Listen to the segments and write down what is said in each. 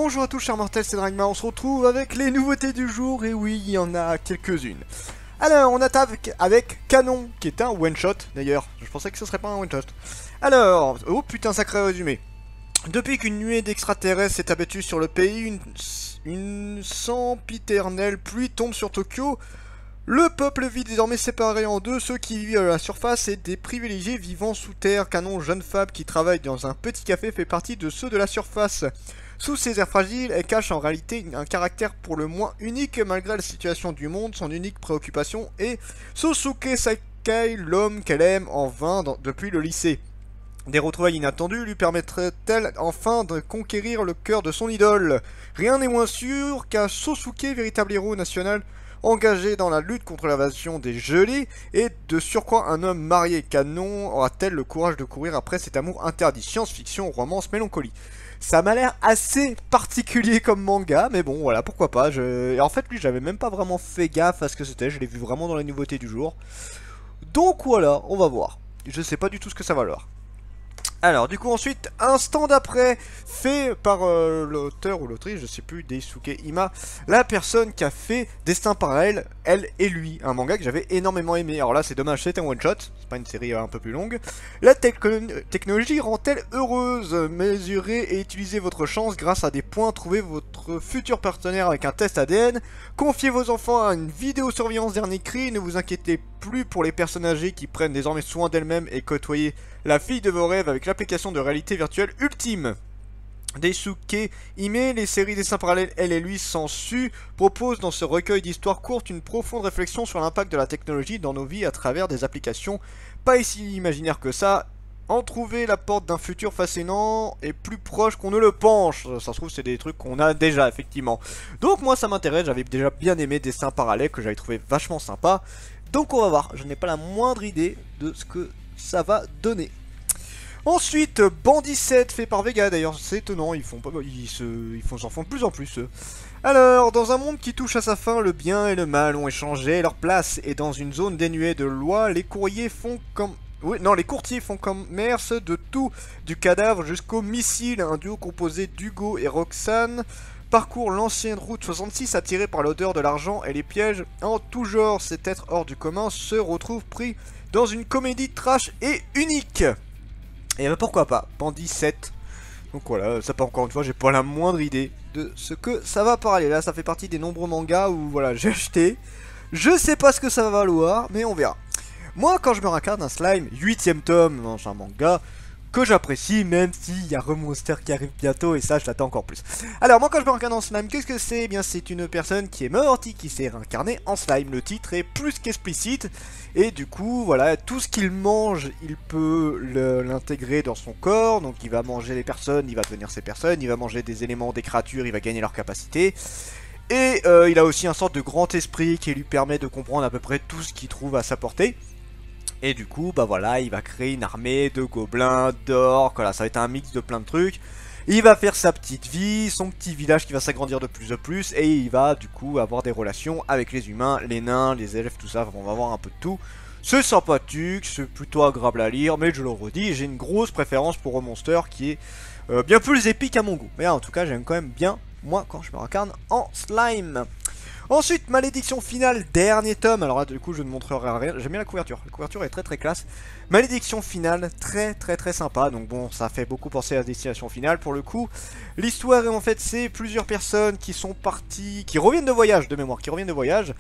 Bonjour à tous chers mortels, c'est Dragma, on se retrouve avec les nouveautés du jour, et oui, il y en a quelques-unes. Alors, on attaque avec Canon, qui est un one-shot, d'ailleurs, je pensais que ce serait pas un one-shot. Alors, oh putain, sacré résumé. Depuis qu'une nuée d'extraterrestres s'est abattue sur le pays, une sempiternelle pluie tombe sur Tokyo. Le peuple vit désormais séparé en deux, ceux qui vivent à la surface et des privilégiés vivant sous terre. Canon, jeune femme qui travaille dans un petit café, fait partie de ceux de la surface. Sous ses airs fragiles, elle cache en réalité un caractère pour le moins unique malgré la situation du monde. Son unique préoccupation est Sosuke Sakai, l'homme qu'elle aime en vain depuis le lycée. Des retrouvailles inattendues lui permettraient-elles enfin de conquérir le cœur de son idole? Rien n'est moins sûr qu'un Sosuke, véritable héros national, engagé dans la lutte contre l'invasion des gelés, et de surcroît un homme marié. Canon aura-t-elle le courage de courir après cet amour interdit? Science-fiction, romance, mélancolie. Ça m'a l'air assez particulier comme manga, mais bon, voilà, pourquoi pas. Et en fait, lui, j'avais même pas vraiment fait gaffe à ce que c'était, je l'ai vu vraiment dans les nouveautés du jour. Donc voilà, on va voir. Je sais pas du tout ce que ça va leur. Alors, du coup, ensuite, un stand après, fait par l'auteur ou l'autrice, je sais plus, Daisuke Ima, la personne qui a fait Destin Parallèle, elle et lui, un manga que j'avais énormément aimé. Alors là, c'est dommage, c'est un one-shot, c'est pas une série un peu plus longue. La technologie rend-elle heureuse? Mesurez et utilisez votre chance grâce à des points, trouvez votre futur partenaire avec un test ADN, confiez vos enfants à une vidéosurveillance dernier cri, ne vous inquiétez plus pour les personnes âgées qui prennent désormais soin d'elles-mêmes et côtoyez la fille de vos rêves avec l'application de réalité virtuelle ultime. Daisuke Ime, les séries dessins parallèles, elle et lui s'en su, propose dans ce recueil d'histoires courtes une profonde réflexion sur l'impact de la technologie dans nos vies à travers des applications pas si imaginaires que ça. En trouver la porte d'un futur fascinant et plus proche qu'on ne le pense. Ça se trouve c'est des trucs qu'on a déjà effectivement. Donc moi ça m'intéresse, j'avais déjà bien aimé Dessins Parallèles que j'avais trouvé vachement sympa. Donc on va voir, je n'ai pas la moindre idée de ce que ça va donner. Ensuite, Bandit 7 fait par Vega, d'ailleurs c'est étonnant, ils s'en font de plus en plus. Alors, dans un monde qui touche à sa fin, le bien et le mal ont échangé leur place, et dans une zone dénuée de loi, les courtiers font commerce de tout, du cadavre jusqu'au missile. Un duo composé d'Hugo et Roxane parcourt l'ancienne route 66 attiré par l'odeur de l'argent et les pièges en tout genre. Cet être hors du commun se retrouve pris dans une comédie trash et unique. Et ben pourquoi pas, Bandit 7. Donc voilà, ça pas encore une fois, j'ai pas la moindre idée de ce que ça va parler. Là, ça fait partie des nombreux mangas où voilà, j'ai acheté. Je sais pas ce que ça va valoir, mais on verra. Moi, quand je me regarde un slime, 8ème tome dans un manga que j'apprécie, même s'il y a Remonster qui arrive bientôt, et ça, je l'attends encore plus. Alors, moi, quand je me regarde en slime, qu'est-ce que c'est? Eh bien, c'est une personne qui est morte et qui s'est réincarnée en slime. Le titre est plus qu'explicite, et du coup, voilà, tout ce qu'il mange, il peut l'intégrer dans son corps, donc il va manger les personnes, il va devenir ces personnes, il va manger des éléments, des créatures, il va gagner leur capacité. Et il a aussi un sorte de grand esprit qui lui permet de comprendre à peu près tout ce qu'il trouve à sa portée. Et du coup, bah voilà, il va créer une armée de gobelins, d'orques, voilà, ça va être un mix de plein de trucs. Il va faire sa petite vie, son petit village qui va s'agrandir de plus en plus, et il va du coup avoir des relations avec les humains, les nains, les elfes, tout ça, on va avoir un peu de tout. C'est sympathique, c'est plutôt agréable à lire, mais je le redis, j'ai une grosse préférence pour Remonster qui est bien plus épique à mon goût. Mais en tout cas, j'aime quand même bien, moi, quand je me regarde en slime. Ensuite, Malédiction Finale, dernier tome. Alors là, du coup, je ne montrerai rien. J'aime bien la couverture est très très classe. Malédiction Finale, très très très sympa. Donc bon, ça fait beaucoup penser à Destination Finale pour le coup. L'histoire, en fait, c'est plusieurs personnes qui sont parties, qui reviennent de voyage, de mémoire, qui reviennent de voyage.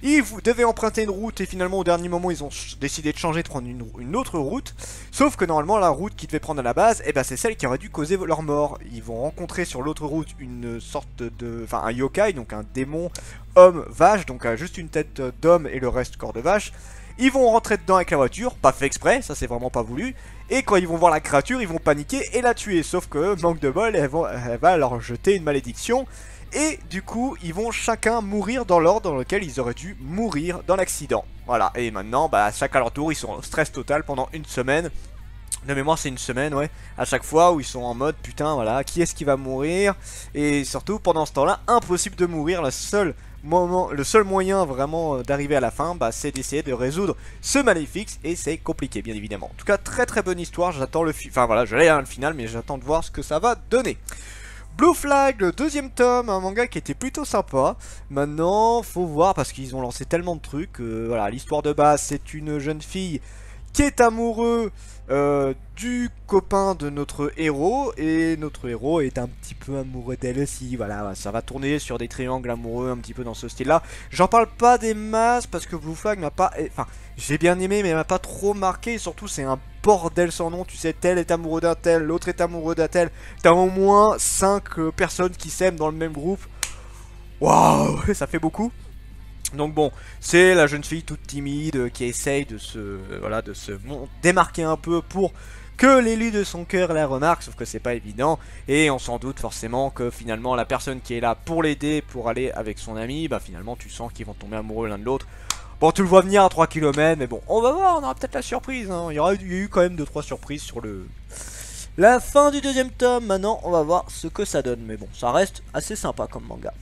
Ils devaient emprunter une route et finalement, au dernier moment, ils ont décidé de changer, de prendre une autre route. Sauf que normalement, la route qu'ils devaient prendre à la base, eh ben, c'est celle qui aurait dû causer leur mort. Ils vont rencontrer sur l'autre route une sorte de... Enfin, un yokai, donc un démon homme-vache, donc juste une tête d'homme et le reste corps de vache. Ils vont rentrer dedans avec la voiture, pas fait exprès, ça c'est vraiment pas voulu. Et quand ils vont voir la créature, ils vont paniquer et la tuer. Sauf que, manque de bol, elle va leur jeter une malédiction. Et du coup, ils vont chacun mourir dans l'ordre dans lequel ils auraient dû mourir dans l'accident. Voilà, et maintenant, bah, chacun à leur tour, ils sont en stress total pendant une semaine. De mémoire, c'est une semaine, ouais. À chaque fois où ils sont en mode, putain, voilà, qui est-ce qui va mourir? Et surtout, pendant ce temps-là, impossible de mourir. Le seul moyen vraiment d'arriver à la fin, bah, c'est d'essayer de résoudre ce maléfice. Et c'est compliqué, bien évidemment. En tout cas, très très bonne histoire. J'attends le final, mais j'attends de voir ce que ça va donner. Blue Flag, le deuxième tome, un manga qui était plutôt sympa. Maintenant, faut voir parce qu'ils ont lancé tellement de trucs. Voilà, l'histoire de base, c'est une jeune fille qui est amoureux du copain de notre héros, et notre héros est un petit peu amoureux d'elle aussi. Voilà, ça va tourner sur des triangles amoureux un petit peu dans ce style là. J'en parle pas des masses parce que Blue Flag m'a pas, enfin j'ai bien aimé mais m'a pas trop marqué, et surtout c'est un bordel sans nom. Tu sais, tel est amoureux d'un tel, l'autre est amoureux d'un tel, t'as au moins 5 personnes qui s'aiment dans le même groupe. Waouh, ça fait beaucoup. Donc bon, c'est la jeune fille toute timide qui essaye de se, voilà, de se démarquer un peu pour que l'élu de son cœur la remarque, sauf que c'est pas évident, et on s'en doute forcément que finalement la personne qui est là pour l'aider, pour aller avec son ami, bah finalement tu sens qu'ils vont tomber amoureux l'un de l'autre. Bon, tu le vois venir à 3 km, mais bon, on va voir, on aura peut-être la surprise, hein. Il y a eu quand même 2-3 surprises sur la fin du deuxième tome. Maintenant, on va voir ce que ça donne, mais bon, ça reste assez sympa comme manga.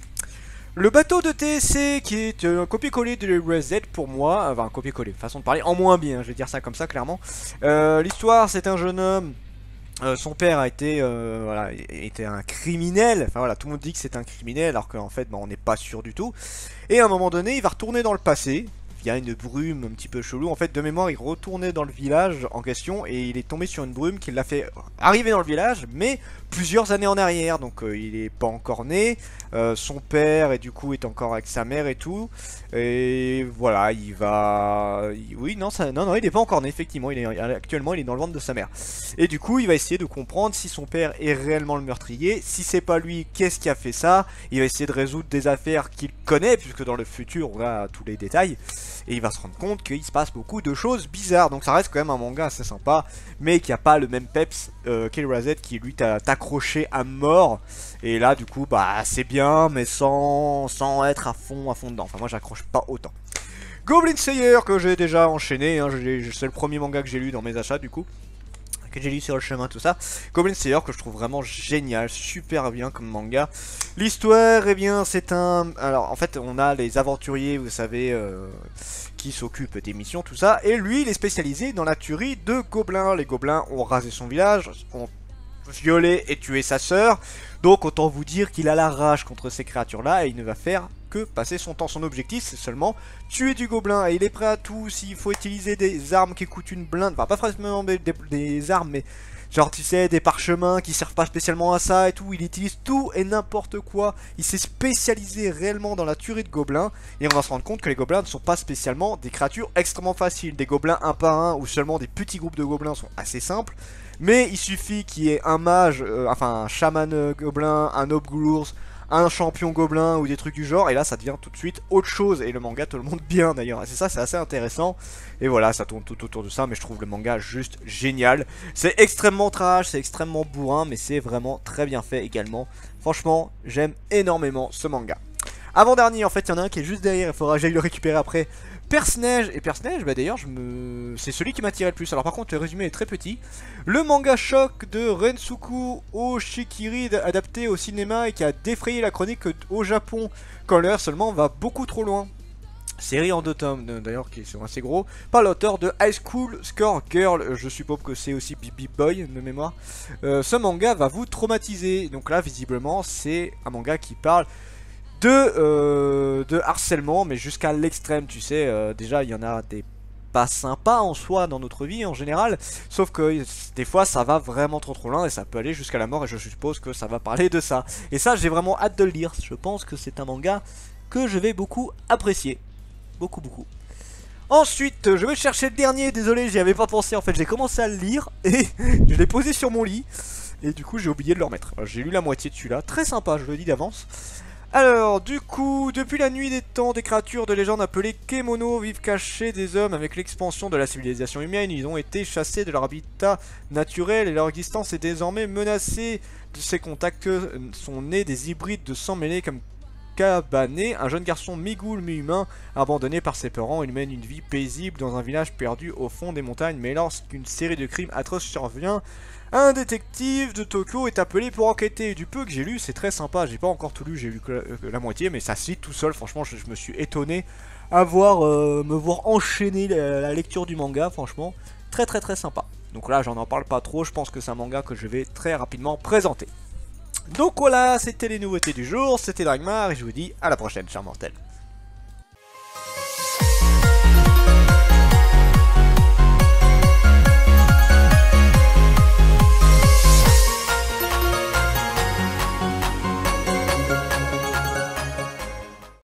Le bateau de TSC qui est un copier-coller de Res pour moi, enfin un copier-coller, façon de parler, en moins bien, je vais dire ça comme ça clairement. L'histoire, c'est un jeune homme, son père a été, voilà, était un criminel, enfin voilà, tout le monde dit que c'est un criminel alors qu'en fait bah, on n'est pas sûr du tout. Et à un moment donné, il va retourner dans le passé, via une brume un petit peu chelou. En fait, de mémoire, il retournait dans le village en question et il est tombé sur une brume qui l'a fait arriver dans le village, mais plusieurs années en arrière. Donc il est pas encore né, son père et du coup est encore avec sa mère et tout. Et voilà, il va... Oui, non, non, il est pas encore né, effectivement. Actuellement, il est dans le ventre de sa mère. Et du coup, il va essayer de comprendre si son père est réellement le meurtrier. Si c'est pas lui, qu'est-ce qui a fait ça? Il va essayer de résoudre des affaires qu'il connaît, puisque dans le futur, on a tous les détails. Et il va se rendre compte qu'il se passe beaucoup de choses bizarres. Donc ça reste quand même un manga assez sympa, mais qui a pas le même peps qu'Elrazed, qui lui t'a accroché à mort. Et là du coup bah c'est bien, mais sans être à fond dedans. Enfin moi j'accroche pas autant. Goblin Slayer que j'ai déjà enchaîné, hein, c'est le premier manga que j'ai lu dans mes achats du coup, que j'ai lu sur le chemin, tout ça. Goblin Slayer que je trouve vraiment génial, super bien comme manga. L'histoire, eh bien, c'est un... Alors, en fait, on a les aventuriers, vous savez, qui s'occupent des missions, tout ça. Et lui, il est spécialisé dans la tuerie de gobelins. Les gobelins ont rasé son village, ont violé et tué sa sœur. Donc, autant vous dire qu'il a la rage contre ces créatures-là et il ne va faire que passer son temps. Son objectif, c'est seulement tuer du gobelin. Et il est prêt à tout. S'il faut utiliser des armes qui coûtent une blinde, enfin, pas forcément des armes, mais genre, tu sais, des parchemins qui servent pas spécialement à ça et tout. Il utilise tout et n'importe quoi. Il s'est spécialisé réellement dans la tuerie de gobelins. Et on va se rendre compte que les gobelins ne sont pas spécialement des créatures extrêmement faciles. Des gobelins un par un ou seulement des petits groupes de gobelins sont assez simples. Mais il suffit qu'il y ait un mage, enfin un chaman gobelin, un obgours, un champion gobelin ou des trucs du genre, et là ça devient tout de suite autre chose, et le manga te le montre bien d'ailleurs, c'est ça, c'est assez intéressant. Et voilà, ça tourne tout autour de ça, mais je trouve le manga juste génial. C'est extrêmement trash, c'est extrêmement bourrin, mais c'est vraiment très bien fait également. Franchement, j'aime énormément ce manga. Avant-dernier, en fait, il y en a un qui est juste derrière, il faudra que j'aille le récupérer après. Perce-Neige, et Perce-Neige, bah d'ailleurs, c'est celui qui m'a tiré le plus. Alors par contre, le résumé est très petit. Le manga choc de Rensuku Oshikiri, adapté au cinéma et qui a défrayé la chronique au Japon, quand l'heure seulement va beaucoup trop loin. Série en 2 tomes, d'ailleurs, qui sont assez gros, par l'auteur de High School Score Girl. Je suppose que c'est aussi Bibi Boy, de mémoire. Ce manga va vous traumatiser. Donc là, visiblement, c'est un manga qui parle de harcèlement, mais jusqu'à l'extrême, tu sais. Déjà, il y en a des pas sympas en soi dans notre vie en général, sauf que des fois ça va vraiment trop loin et ça peut aller jusqu'à la mort, et je suppose que ça va parler de ça. Et ça, j'ai vraiment hâte de le lire. Je pense que c'est un manga que je vais beaucoup apprécier. Beaucoup. Ensuite, je vais chercher le dernier, désolé, j'y avais pas pensé, en fait j'ai commencé à le lire et je l'ai posé sur mon lit et du coup j'ai oublié de le remettre. J'ai lu la moitié de celui-là, très sympa, je le dis d'avance. Alors, du coup, depuis la nuit des temps, des créatures de légende appelées Kemono vivent cachées des hommes. Avec l'expansion de la civilisation humaine, ils ont été chassés de leur habitat naturel et leur existence est désormais menacée. De ces contacts sont nés des hybrides de sang mêlés comme Kabane, un jeune garçon mi-ghoul, mi-humain, abandonné par ses parents. Il mène une vie paisible dans un village perdu au fond des montagnes, mais lorsqu'une série de crimes atroces survient, un détective de Tokyo est appelé pour enquêter. Du peu que j'ai lu, c'est très sympa. J'ai pas encore tout lu, j'ai lu que la moitié, mais ça se lit tout seul. Franchement, je me suis étonné à me voir enchaîner la lecture du manga. Franchement, très sympa. Donc là, j'en parle pas trop. Je pense que c'est un manga que je vais très rapidement présenter. Donc voilà, c'était les nouveautés du jour, c'était Dragmar et je vous dis à la prochaine, chers mortels.